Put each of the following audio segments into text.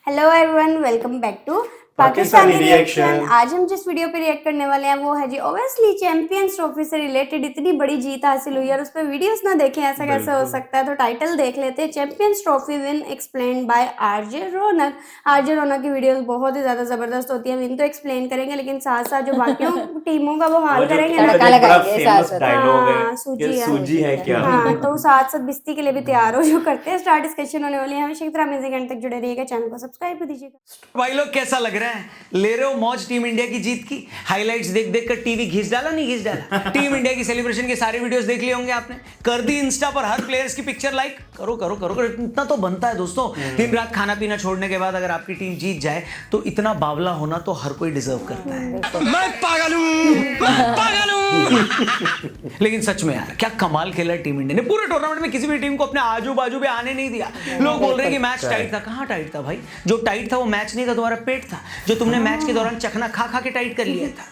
Hello everyone, welcome back to Pakistani Pakistani reaction. Reaction. आज हम जिस वीडियो पे रिएक्ट करने वाले हैं वो है जी ओबियसली चैंपियंस ट्रॉफी से रिलेटेड इतनी बड़ी जीत हासिल हुई और उस पर वीडियोस ना देखें ऐसा कैसे हो सकता है। तो टाइटल देख लेते हैं, Champions Trophy win explained by RJ Raunak. RJ Raunak की वीडियोस बहुत ही ज्यादा जबरदस्त होती है। विन तो एक्सप्लेन करेंगे लेकिन साथ साथ जो बाकियों टीमों का वो हाल करेंगे ना। तड़का लगाएंगे साथ साथ। डायलॉग है हाँ, ये सूजी है। सूजी है क्या। हाँ, तो साथ साथ बिस्ती के लिए भी तैयार हो जो करते हैं। स्टार डिस्कशन होने वाली है, हमेशा की तरह अमेजिंग एंड तक जुड़े रहिएगा, चैनल को सब्सक्राइब कर दीजिएगा। भाई लोग कैसा लग रहा है? ले रहे हो मौज टीम इंडिया की जीत की? हाइलाइट्स देख देख कर टीवी घिस डाला, नहीं घिस डाला? टीम इंडिया की सेलिब्रेशन के सारे वीडियोस देख लिए होंगे आपने। कर दी इंस्टा पर हर प्लेयर्स की पिक्चर लाइक। करो करो करो करो, इतना तो बनता है दोस्तों। दिन रात खाना पीना छोड़ने के बाद अगर आपकी टीम जीत जाए तो इतना बावला होना तो हर कोई डिजर्व करता है। मैं पागल हूं, मैं पागल हूं। लेकिन सच में यार क्या कमाल खेला टीम इंडिया ने। पूरे टूर्नामेंट में किसी भी टीम को अपने आजू बाजू में आने नहीं दिया। लोग बोल रहे हैं कि मैच टाइट था। कहां टाइट था भाई? जो टाइट था वो मैच नहीं था, तुम्हारा पेट था जो तुमने मैच के दौरान चखना खा खा के टाइट कर लिया था।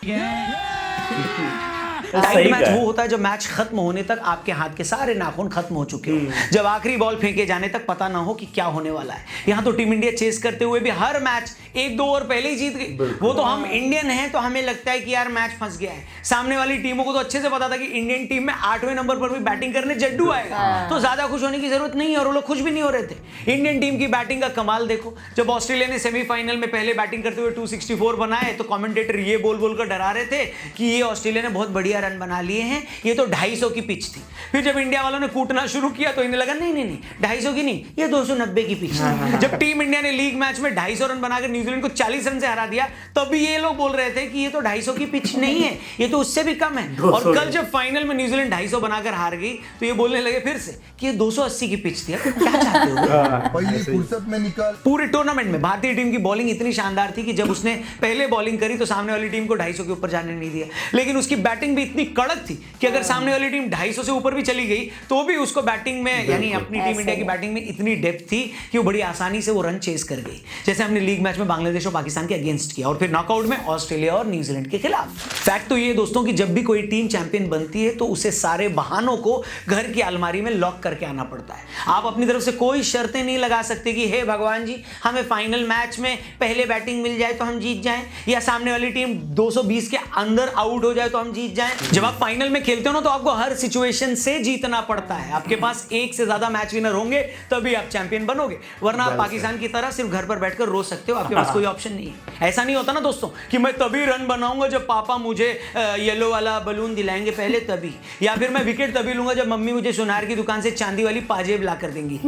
टाइट मैच वो होता है जब मैच खत्म होने तक आपके हाथ के सारे नाखून खत्म हो चुके हो, जब आखिरी बॉल फेंके जाने तक पता ना हो कि क्या होने वाला है। यहां तो टीम इंडिया चेस करते हुए भी हर मैच एक दो ओवर पहले ही जीत गई। वो तो हम इंडियन हैं तो हमें लगता है कि यार मैच फंस गया है। सामने वाली टीमों को तो अच्छे से पता था कि इंडियन टीम में 8वें नंबर पर भी बैटिंग करने जड्डू आएगा, तो ज्यादा खुश होने की जरूरत नहीं है। और वो लोग खुश भी नहीं हो रहे थे। इंडियन टीम की बैटिंग का कमाल देखो। जब ऑस्ट्रेलिया ने सेमीफाइनल में पहले बैटिंग करते हुए 264 बनाए तो कमेंटेटर ये बोल बोल कर डरा रहे थे कि ये ऑस्ट्रेलिया ने बहुत बढ़िया रन बना लिए हैं, ये तो 250 की पिच थी। फिर जब इंडिया वालों ने कूटना शुरू किया तो इन्हें लगा नहीं नहीं नहीं 250 की नहीं, ये 290 की पिच थी। जब टीम इंडिया ने लीग मैच में 250 रन बनाकर न्यूजीलैंड को 40 रन से हरा दिया तब भी ये लोग बोल रहे थे कि ये तो 250 की पिच नहीं है, ये तो उससे भी कम है। और कल जब फाइनल में न्यूजीलैंड 250 बनाकर हार गई तो ये बोलने लगे फिर से कि ये 280 की पिच थी। क्या चाहते हो? पहली फुर्सत में निकाल। पूरे टूर्नामेंट में भारतीय टीम की बॉलिंग इतनी शानदार थी कि जब उसने पहले बॉलिंग करी तो सामने वाली टीम को 250 के ऊपर जाने नहीं दिया। लेकिन उसकी बैटिंग भी इतनी कड़क थी कि अगर सामने वाली टीम 250 से ऊपर भी चली गई तो भी उसको बैटिंग में यानी अपनी टीम इंडिया की बैटिंग में इतनी डेप्थ थी कि वो बड़ी आसानी से वो रन चेस कर गई, जैसे हमने लीग मैच में बांग्लादेश और पाकिस्तान के अगेंस्ट किया और फिर नॉकआउट में ऑस्ट्रेलिया और न्यूजीलैंड के खिलाफ। फैक्ट तो ये दोस्तों कि जब भी कोई टीम चैंपियन बनती है तो उसे सारे बहानों को घर की अलमारी में लॉक करके आना पड़ता है। आप अपनी तरफ से कोई शर्तें नहीं लगा सकते कि हे भगवान जी हमें फाइनल मैच में पहले बैटिंग मिल जाए तो हम जीत जाएं, या सामने वाली टीम 220 के अंदर आउट हो जाए तो हम जीत जाएं। जब आप फाइनल में खेलते हो ना तो आपको हर सिचुएशन से जीतना पड़ता है। आपके पास एक से ज्यादा मैच विनर होंगे तभी आप चैंपियन बनोगे, वरना आप पाकिस्तान की तरह सिर्फ घर पर बैठकर रो सकते हो। आपके पास कोई ऑप्शन नहीं है। ऐसा नहीं होता ना दोस्तों कि मैं तभी रन बनाऊंगा जब पापा मुझे येलो वाला बलून दिलाएंगे पहले तभी, या फिर मैं विकेट तभी लूंगा जब मम्मी मुझे सुनार की दुकान से चांदी वाली पाजेब ला कर देंगी।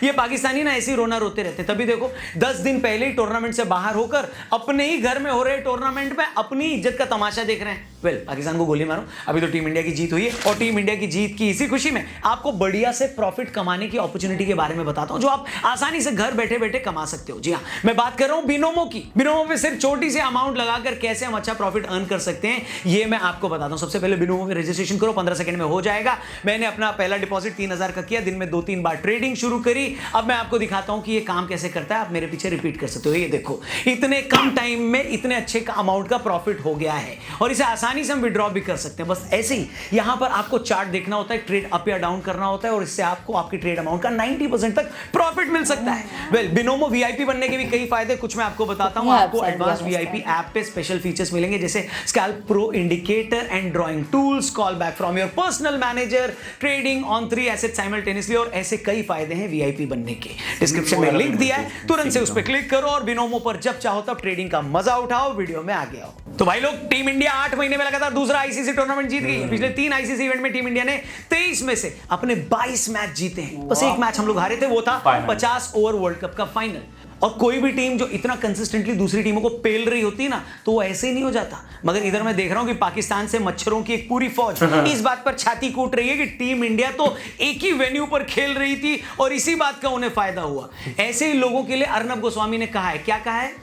ये पाकिस्तानी ना ऐसे ही रोना रोते रहते। तभी देखो 10 दिन पहले ही टूर्नामेंट से बाहर होकर अपने ही घर में हो रहे टूर्नामेंट में अपनी इज्जत का तमाशा देख रहे हैं। पाकिस्तान को गोली मारो। अभी तो टीम इंडिया की जीत हुई है और टीम इंडिया की जीत की इसी खुशी में आपको बढ़िया से प्रॉफिट कमाने की अपॉर्चुनिटी के बारे में बताता हूं जो आप आसानी से घर बैठे बैठे कमा सकते हो। जी हां, मैं बात कर रहा हूं बिनोमो की। बिनोमो में सिर्फ छोटी सी अमाउंट लगाकर कैसे हम अच्छा प्रॉफिट अर्न कर सकते हैं ये मैं आपको बताता हूं। सबसे पहले बिनोमो में रजिस्ट्रेशन करो, 15 सेकंड में हो जाएगा। मैंने अपना पहला डिपॉजिट 3000 का किया, दिन में 2-3 बार ट्रेडिंग शुरू करी। अब मैं आपको दिखाता हूं कि ये काम कैसे करता है। आप मेरे पीछे रिपीट कर सकते हो। ये देखो इतने कम टाइम में इतने अच्छे अमाउंट का प्रॉफिट हो गया है और इसे आसानी से हम विड्रॉ भी कर सकते हैं। बस ऐसे ही यहां पर आपको चार्ट देखना होता है, ट्रेड अप या डाउन करना होता है और इससे आपको आपकी ट्रेड अमाउंट का 90% तक प्रॉफिट मिल सकता है। बिनोमो वीआईपी बनने के भी कई फायदे कुछ मैं आपको बताता हूं। आपको एडवांस वीआईपी ऐप पे स्पेशल फीचर्स मिलेंगे जैसे scalp pro indicator and drawing tools, call back from your personal manager, trading on 3 asset simultaneously और ऐसे कई फायदे हैं वीआईपी बनने के। डिस्क्रिप्शन में लिंक दिया है, तुरंत से उस पर क्लिक करो और बिनोमो पर जब चाहो तब ट्रेडिंग का मजा उठाओ। वीडियो में आगे आओ। तो भाई लोग टीम इंडिया 8 महीने में लगातार दूसरा आईसीसी टूर्नामेंट जीत गई है। पिछले 3 आईसीसी इवेंट में टीम इंडिया ने 23 में से अपने 22 मैच जीते हैं। बस एक मैच हम लोग हारे थे, वो था 50 ओवर वर्ल्ड कप का फाइनल। और कोई भी टीम जो इतना कंसिस्टेंटली दूसरी टीमों को पेल रही होती है ना तो वो ऐसे ही नहीं हो जाता। मगर इधर मैं देख रहा हूं कि पाकिस्तान से मच्छरों की एक पूरी फौज इस बात पर छाती कूट रही है कि टीम इंडिया तो एक ही वेन्यू पर खेल रही थी और इसी बात का उन्हें फायदा हुआ। ऐसे ही लोगों के लिए अर्नब गोस्वामी ने कहा है, क्या कहा है?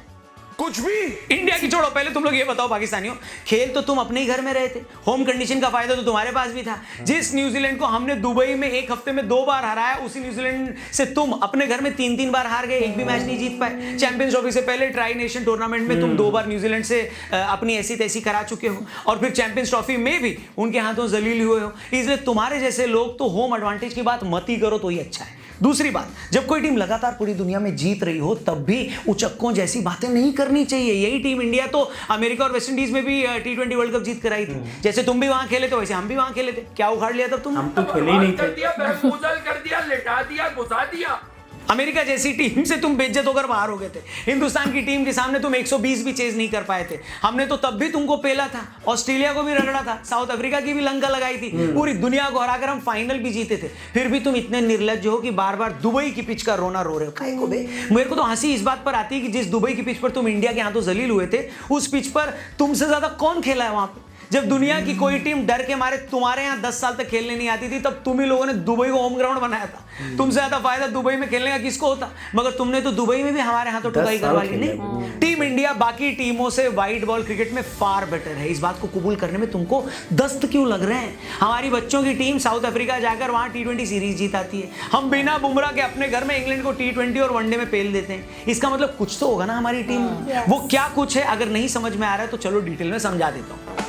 कुछ भी इंडिया की छोड़ो, पहले तुम लोग ये बताओ पाकिस्तानियों, खेल तो तुम अपने ही घर में रहे थे, होम कंडीशन का फायदा तो तुम्हारे पास भी था। जिस न्यूजीलैंड को हमने दुबई में एक हफ्ते में 2 बार हराया उसी न्यूजीलैंड से तुम अपने घर में 3-3 बार हार गए, एक भी मैच नहीं जीत पाए। चैंपियंस ट्रॉफी से पहले ट्राई नेशन टूर्नामेंट में तुम 2 बार न्यूजीलैंड से अपनी ऐसी तैसी करा चुके हो और फिर चैंपियंस ट्रॉफी में भी उनके हाथों जलील हुए हो। इसलिए तुम्हारे जैसे लोग तो होम एडवांटेज की बात मत ही करो तो ही अच्छा है। दूसरी बात, जब कोई टीम लगातार पूरी दुनिया में जीत रही हो तब भी उचक्कों जैसी बातें नहीं करनी चाहिए। यही टीम इंडिया तो अमेरिका और वेस्ट इंडीज में भी T20 वर्ल्ड कप जीत कर आई थी। जैसे तुम भी वहां खेले थे वैसे हम भी वहां खेले थे। क्या उखाड़ लिया तब तुम? हम तो खेले ही नहीं कर थे। दिया, बहफूजल कर दिया, लिटा दिया, घुसा दिया। अमेरिका जैसी टीम से तुम बेइज्जत होकर बाहर हो गए थे। हिंदुस्तान की टीम के सामने तुम 120 भी चेज नहीं कर पाए थे। हमने तो तब भी तुमको पेला था, ऑस्ट्रेलिया को भी रगड़ा था, साउथ अफ्रीका की भी लंका लगाई थी, पूरी दुनिया को हराकर हम फाइनल भी जीते थे। फिर भी तुम इतने निर्लज्ज हो कि बार बार दुबई की पिच का रोना रो रहे हो। काहे को बे? मेरे को तो हंसी इस बात पर आती है कि जिस दुबई की पिच पर तुम इंडिया के हाथों जलील हुए थे, उस पिच पर तुमसे ज्यादा कौन खेला है वहां पे? जब दुनिया की कोई टीम डर के मारे तुम्हारे यहाँ 10 साल तक खेलने नहीं आती थी, तब तुम ही लोगों ने दुबई को होम ग्राउंड बनाया था। तुमसे ज्यादा फायदा दुबई में खेलने का किसको होता? मगर तुमने तो दुबई में भी हमारे हाथों ठुकाई करवा ली। नहीं, टीम इंडिया बाकी टीमों से व्हाइट बॉल क्रिकेट में फार बेटर है। इस बात को कबूल करने में तुमको दस्त क्यों लग रहे हैं? हमारी बच्चों की टीम साउथ अफ्रीका जाकर वहां T20 सीरीज जीताती है। हम बिना बुमराह के अपने घर में इंग्लैंड को T20 और वनडे में पेल देते हैं। इसका मतलब कुछ तो होगा ना हमारी टीम में। वो क्या कुछ है? अगर नहीं समझ में आ रहा है तो चलो डिटेल में समझा देता हूँ।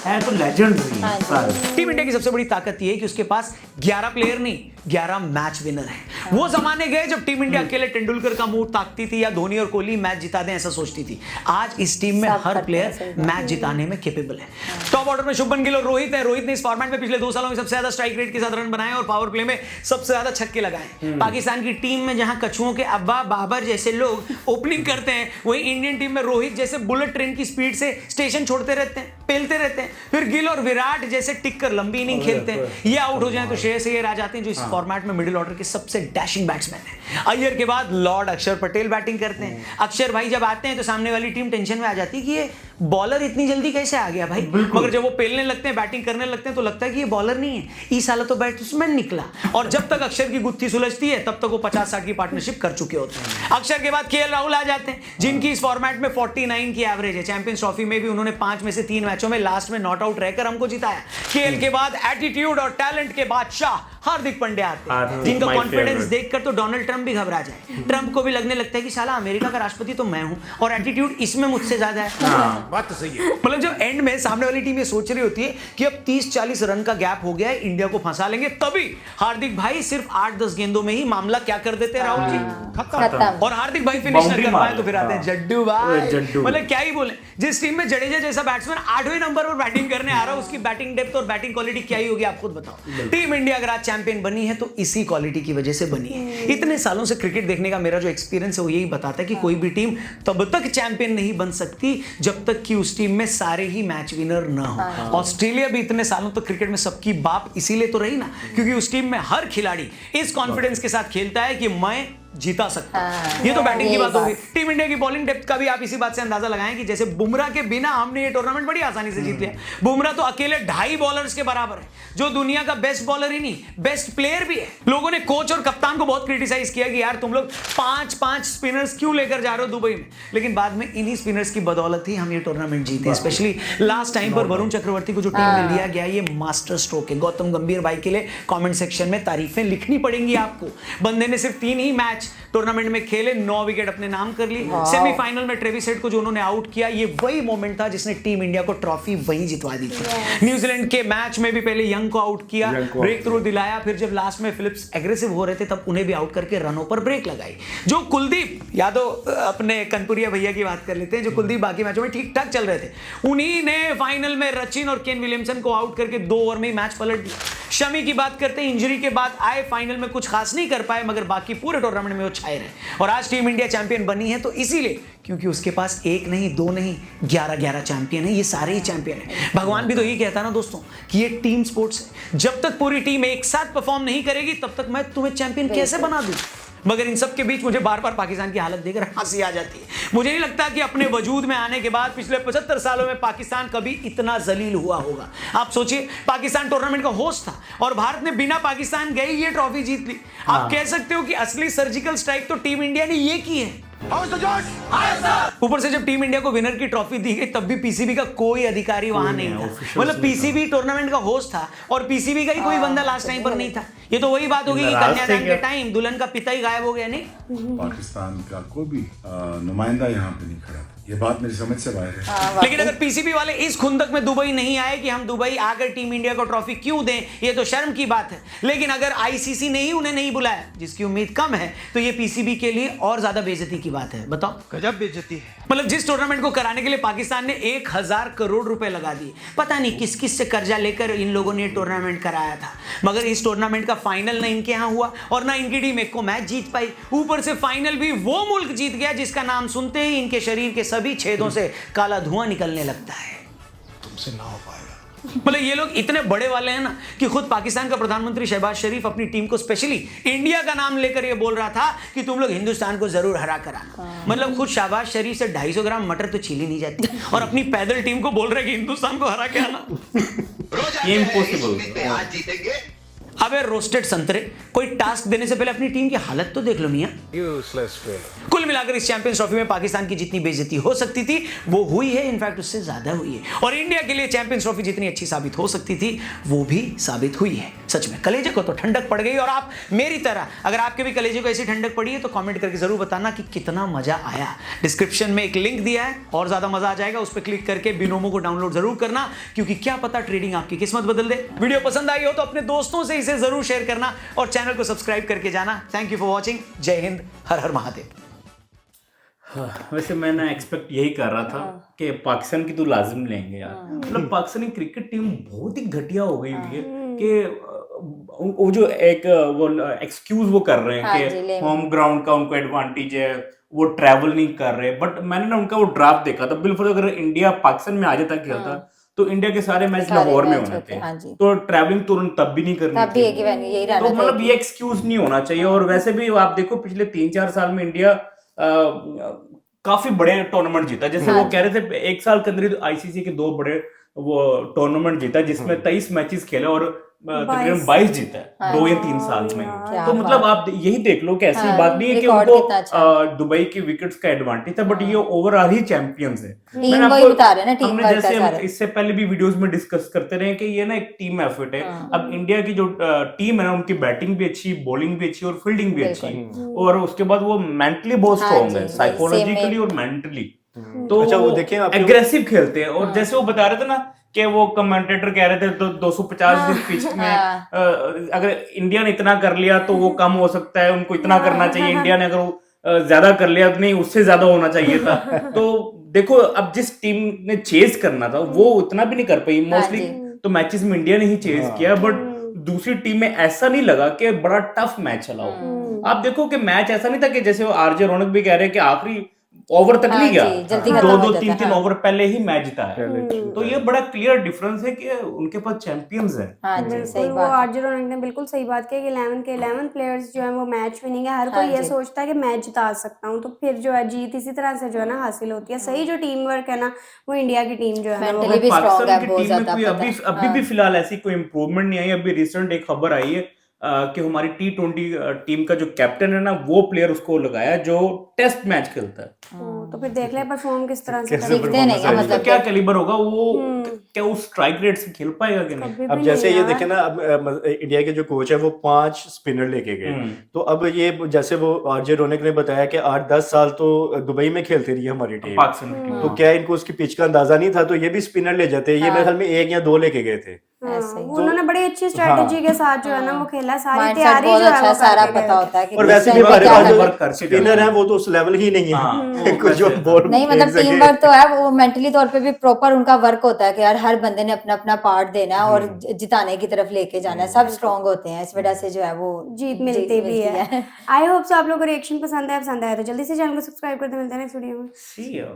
है तो लेजेंड हुई है सारे। टीम इंडिया की सबसे बड़ी ताकत यह है कि उसके पास 11 प्लेयर नहीं 11 मैच विनर हैं। वो जमाने गए जब टीम इंडिया अकेले तेंदुलकर का मुंह ताकती थी या धोनी और कोहली मैच जिता दें ऐसा सोचती थी। आज इस टीम में हर प्लेयर मैच जिताने में कैपेबल है। टॉप ऑर्डर में शुभमन गिल और रोहित है। रोहित ने इस फॉर्मेट में पिछले 2 सालों में सबसे ज्यादा स्ट्राइक रेट के साथ रन बनाए और पावर प्ले में सबसे ज्यादा छक्के लगाए। पाकिस्तान की टीम में जहां कछुओं के अब्बा बाबर जैसे लोग ओपनिंग करते हैं, वही इंडियन टीम में रोहित जैसे बुलेट ट्रेन की स्पीड से स्टेशन छोड़ते रहते हैं, पेलते रहते हैं। फिर गिल और विराट जैसे टिक कर लंबी इनिंग खेलते हैं। ये आउट हो जाए तो श्रेयस अय्यर आ जाते हैं, जो इस फॉर्मेट में मिडिल ऑर्डर के सबसे डैशिंग बैट्समैन हैं। अय्यर के बाद लॉर्ड अक्षर पटेल बैटिंग करते हैं। अक्षर भाई जब आते हैं तो सामने वाली टीम टेंशन में आ जाती है कि ये बॉलर इतनी जल्दी कैसे आ गया भाई। मगर जब वो पेलने लगते हैं, बैटिंग करने लगते हैं तो लगता है कि ये बॉलर नहीं है, इस साल तो बैट्समैन निकला। और जब तक अक्षर की गुत्थी सुलझती है तब तक वो 50-60 की पार्टनरशिप कर चुके होते हैं। अक्षर के बाद KL राहुल आ जाते हैं, जिनकी इस फॉर्मेट में 49 की एवरेज है। चैंपियंस ट्रॉफी में भी उन्होंने 5 में से 3 मैचों में लास्ट में नॉट आउट रहकर हमको जिताया। KL के बाद एटीट्यूड और टैलेंट के बादशाह हार्दिक पांड्या आते हैं, जिनका कॉन्फिडेंस देखकर तो डोनाल्ड ट्रंप भी घबरा जाए। ट्रंप को भी लगने लगता है कि साला अमेरिका का राष्ट्रपति तो मैं हूं और एटीट्यूड इसमें मुझसे ज्यादा है। बात तो सही है। मतलब जब एंड में सामने वाली टीम ये सोच रही होती है कि अब 30-40 रन का गैप हो गया है, इंडिया को फंसा लेंगे, तभी हार्दिक भाई सिर्फ 8-10 गेंदों में ही मामला क्या कर देते हैं राहुल जी, खत्म। और हार्दिक भाई फिनिश न कर पाए तो फिर आते हैं जड्डू भाई। मतलब क्या ही बोले, जिस टीम में जडेजा जैसा बैट्समैन 8वें नंबर पर बैटिंग करने आ रहा है, उसकी बैटिंग डेप्थ और बैटिंग क्वालिटी क्या ही होगी आप खुद बताओ। टीम इंडिया अगर आज चैंपियन बनी है तो इसी क्वालिटी की वजह से बनी है। इतने सालों से क्रिकेट देखने का मेरा जो एक्सपीरियंस है वो यही बताता है कि कोई भी टीम तब तक चैंपियन नहीं बन सकती जब तक कि उस टीम में सारे ही मैच विनर ना हो। ऑस्ट्रेलिया भी इतने सालों तक क्रिकेट में सबकी बाप इसीलिए तो रही ना, क्योंकि उस टीम में हर खिलाड़ी इस कॉन्फिडेंस के साथ खेलता है कि मैं जीता सकता है। ये तो बैटिंग की बात होगी। टीम इंडिया की बॉलिंग डेप्थ का भी आप इसी बात से अंदाजा लगाएं कि जैसे बुमराह के बिना हमने ये टूर्नामेंट बड़ी आसानी से जीत लिया। बुमराह तो अकेले 2.5 बॉलर्स के बराबर है, जो दुनिया का बेस्ट बॉलर ही नहीं बेस्ट प्लेयर भी है। लोगों ने कोच और कप्तान को बहुत क्रिटिसाइज किया कि यार तुम लोग 5-5 स्पिनर्स क्यों लेकर जा रहे हो दुबई में, लेकिन बाद में इन्हीं स्पिनर्स की बदौलत ही हम ये टूर्नामेंट जीते। स्पेशली लास्ट टाइम पर वरुण चक्रवर्ती को जो टीम में लिया गया, ये मास्टर स्ट्रोक है। गौतम गंभीर भाई के लिए कमेंट सेक्शन में तारीफें लिखनी पड़ेंगी आपको। बंदे ने सिर्फ 3 ही मैच टूर्नामेंट में खेले, 9 विकेट अपने नाम कर ली। सेमीफाइनल में ट्रेविस हेड को जो उन्होंने आउट किया, ये वही मोमेंट था जिसने टीम इंडिया को ट्रॉफी वहीं जितवा दी थी। न्यूजीलैंड के मैच में भी पहले यंग को आउट किया, ब्रेक थ्रू दिलाया, फिर जब लास्ट में फिलिप्स एग्रेसिव हो रहे थे तब उन्हें भी आउट करके रनों पर ब्रेक लगाई। जो कुलदीप यादव, अपने कनपुरिया भैया की बात कर लेते हैं, जो कुलदीप बाकी मैचों में ठीक ठाक चल रहे थे, उन्हीं ने फाइनल में रचिन और केन विलियमसन को आउट करके 2 ओवर में ही मैच पलट दिया। शमी की बात करते हैं, इंजरी के बाद आए, फाइनल में कुछ खास नहीं कर पाए, मगर बाकी पूरे टूर्नामेंट में वो छाए रहे। और आज टीम इंडिया चैंपियन बनी है तो इसीलिए क्योंकि उसके पास 1 नहीं 2 नहीं 11 चैंपियन है। ये सारे ही चैंपियन है। भगवान भी तो यही कहता है ना दोस्तों कि ये टीम स्पोर्ट्स है। जब तक पूरी टीम एक साथ परफॉर्म नहीं करेगी तब तक मैं तुम्हें चैंपियन कैसे बना दूं। मगर इन सब के बीच मुझे बार बार पाकिस्तान की हालत देखकर हंसी आ जाती है। मुझे नहीं लगता कि अपने वजूद में आने के बाद पिछले 75 सालों में पाकिस्तान कभी इतना जलील हुआ होगा। आप सोचिए, पाकिस्तान टूर्नामेंट का होस्ट था और भारत ने बिना पाकिस्तान गए ये ट्रॉफी जीत ली। आप कह सकते हो कि असली सर्जिकल स्ट्राइक तो टीम इंडिया ने ये की है। ऊपर से जब टीम इंडिया को विनर की ट्रॉफी दी गई तब भी पीसीबी का कोई अधिकारी वहां नहीं था। मतलब पीसीबी टूर्नामेंट का होस्ट था और पीसीबी का ही कोई बंदा लास्ट टाइम पर नहीं था। ये तो वही बात होगी कि कन्यादान के टाइम दुल्हन का पिता ही गायब हो गया। नहीं, पाकिस्तान का कोई भी नुमाइंदा यहाँ पे नहीं खड़ा था। ये बात मेरी समझ से बाहर है। लेकिन अगर पीसीबी वाले इस खुंदक में दुबई नहीं आए कि हम दुबई आकर टीम इंडिया को ट्रॉफी क्यों दें, ये तो शर्म की बात है। लेकिन अगर आईसीसी ने ही उन्हें नहीं बुलाया, जिसकी उम्मीद कम है, तो ये पीसीबी के लिए और ज्यादा बेइज्जती की बात है। बताओ, गजब बेइज्जती है। मतलब जिस टूर्नामेंट को कराने के लिए पाकिस्तान ने 1000 करोड़ रुपए लगा दिए, पता नहीं किस किस से कर्जा लेकर इन लोगों ने टूर्नामेंट कराया था, मगर इस टूर्नामेंट का फाइनल ना इनके यहाँ हुआ और ना इनकी टीम एक को मैच जीत पाई। ऊपर से फाइनल भी वो मुल्क जीत गया जिसका नाम सुनते ही इनके शरीर के सभी छेदों से काला धुआं निकलने लगता है। तुमसे ना हो पाएगा। मतलब ये लोग इतने बड़े वाले हैं ना कि खुद पाकिस्तान का प्रधानमंत्री शहबाज शरीफ अपनी टीम को स्पेशली इंडिया का नाम लेकर ये बोल रहा था कि तुम लोग हिंदुस्तान को जरूर हरा कर आना। मतलब खुद शहबाज शरीफ से 250 ग्राम मटर तो छीली नहीं जाती और अपनी पैदल टीम को बोल रहे कि हिंदुस्तान को हरा के आना। ये इम्पॉसिबल। आज जीतेंगे। अबे रोस्टेड संतरे, कोई टास्क देने से पहले अपनी टीम की हालत तो देख लो मियां। Useless fellow. कुल मिलाकर इस चैंपियंस ट्रॉफी में पाकिस्तान की जितनी बेइज्जती हो सकती थी वो हुई है, इनफैक्ट उससे ज्यादा हुई है। और इंडिया के लिए चैंपियंस ट्रॉफी जितनी अच्छी साबित हो सकती थी वो भी साबित हुई है। सच में कलेजे को तो ठंडक पड़ गई। और आप मेरी तरह अगर आपके भी कलेजे को ऐसी ठंडक पड़ी है तो कमेंट करके जरूर बताना कि कितना मजा आया। डिस्क्रिप्शन में एक लिंक दिया है, और ज्यादा मजा आ जाएगा, उस पर क्लिक करके बिनोमो को डाउनलोड जरूर करना, क्योंकि क्या पता ट्रेडिंग आपकी किस्मत बदल दे। वीडियो पसंद आई हो तो अपने दोस्तों से इसे जरूर शेयर करना और चैनल को सब्सक्राइब करके जाना। Thank you for watching. जय हिंद, हर हर महादेव। हाँ, वैसे मैं ना एक्सपेक्ट यही कर रहा था कि पाकिस्तान की तो लाजिम लेंगे यार। मतलब पाकिस्तानी क्रिकेट टीम बहुत ही घटिया हो गई हुई है कि वो जो एक वो एक्सक्यूज वो कर रहे हैं कि होम ग्राउंड का उनको एडवांटेज है, वो ट्रैवल नहीं कर रहे। बट मैंने ना उनका वो ड्राफ्ट देखा था, बिल्कुल अगर इंडिया पाकिस्तान में आ जाता खेलता तो इंडिया के सारे मैच लाहौर में होने थे। तो ट्रैवलिंग तो तब भी नहीं करनी थी। तो मतलब ये एक्सक्यूज नहीं होना चाहिए। और वैसे भी आप देखो पिछले 3-4 साल में इंडिया काफी बड़े टूर्नामेंट जीता। जैसे वो कह रहे थे एक साल के अंदर आईसीसी के 2 बड़े वो टूर्नामेंट जीता जिसमें 23 मैचेस खेले और तकरीबन 22 जीता है 2 या 3 साल में। तो मतलब आप यही देख लो कि ऐसी बात नहीं है कि उनको दुबई की विकेट्स का एडवांटेज था, बट ये ओवरऑल ही चैंपियंस है। हमने जैसे इससे पहले भी वीडियोस में डिस्कस करते रहे कि ये ना एक टीम एफर्ट है। अब इंडिया की जो टीम है ना उनकी बैटिंग भी अच्छी, बॉलिंग भी अच्छी और फील्डिंग भी अच्छी, और उसके बाद वो मेंटली बहुत स्ट्रॉन्ग है, साइकोलॉजिकली और मेंटली। तो अच्छा, वो देखें एग्रेसिव खेलते हैं। और जैसे वो बता रहे थे ना कि वो कमेंटेटर कह रहे थे तो 250 दिन पिच में अगर इंडिया ने इतना कर लिया तो वो कम हो सकता है, उनको इतना करना चाहिए। इंडिया ने अगर वो ज्यादा कर लिया तो नहीं, उससे ज्यादा होना चाहिए था। तो देखो अब जिस टीम ने चेज करना था वो उतना भी नहीं कर पाई। मोस्टली तो मैचेस में इंडिया ने ही चेज किया, बट दूसरी टीम में ऐसा नहीं लगा कि बड़ा टफ मैच चला हो। आप देखो कि मैच ऐसा नहीं था कि जैसे वो आरजे रौनक भी कह रहे हैं कि आखिरी ओवर तक नहीं गया, 2-2 3-3 ओवर पहले ही मैच जीता है। तो ये बड़ा क्लियर डिफरेंस है कि उनके पास चैंपियंस है। बिल्कुल, वो आरजे रौनक ने बिल्कुल सही बात की कि 11 के 11 प्लेयर्स जो है वो मैच विनिंग है। हर कोई ये सोचता है कि मैच जिता सकता हूँ, तो फिर जो है जीत इसी तरह से जो है ना हासिल होती है। सही जो टीम वर्क है ना वो इंडिया की टीम जो है ना पाकिस्तान की टीम में कोई अभी भी फिलहाल ऐसी कोई इम्प्रूवमेंट नहीं आई। अभी रिसेंट एक खबर आई है कि हमारी T20 टीम का जो कैप्टन है ना वो प्लेयर उसको लगाया जो टेस्ट मैच खेलता है। तो फिर देख ले परफॉर्म किस तरह से सीखते नहीं है, मतलब क्या कैलिबर होगा वो, क्या उस स्ट्राइक रेट से खेल पाएगा कि नहीं। अब जैसे ये देखे ना, अब इंडिया के जो कोच है वो 5 स्पिनर लेके गए। तो अब ये जैसे वो आरजे रौनक ने बताया कि 8-10 साल तो दुबई में खेलती रही हमारी टीम, तो क्या इनको उसकी पिच का अंदाजा नहीं था, तो ये भी स्पिनर ले जाते। ये मेरे ख्याल में 1 या 2 लेके गए थे। उन्होंने बड़ी अच्छी स्ट्रेटेजी के साथ जो है ना वो खेला, सारी तैयारी जो है वो सारा पता होता है कि और वैसे भी हमारे पास जो स्पिनर है वो तो उस लेवल ही नहीं है कुछ जो बोर्ड नहीं, मतलब टीम वर्क तो है, वो मेंटली तौर पे भी प्रॉपर उनका वर्क होता है कि यार हर बंदे ने अपना अपना पार्ट देना है और जिताने की तरफ लेके जाना है। सब स्ट्रांग होते हैं, इस वजह से जो है वो जीत मिलती भी है। आई होप सो आप लोगों को रिएक्शन पसंद आया तो जल्दी से चैनल को सब्सक्राइब कर दे। मिलते हैं नेक्स्ट वीडियो में। See you.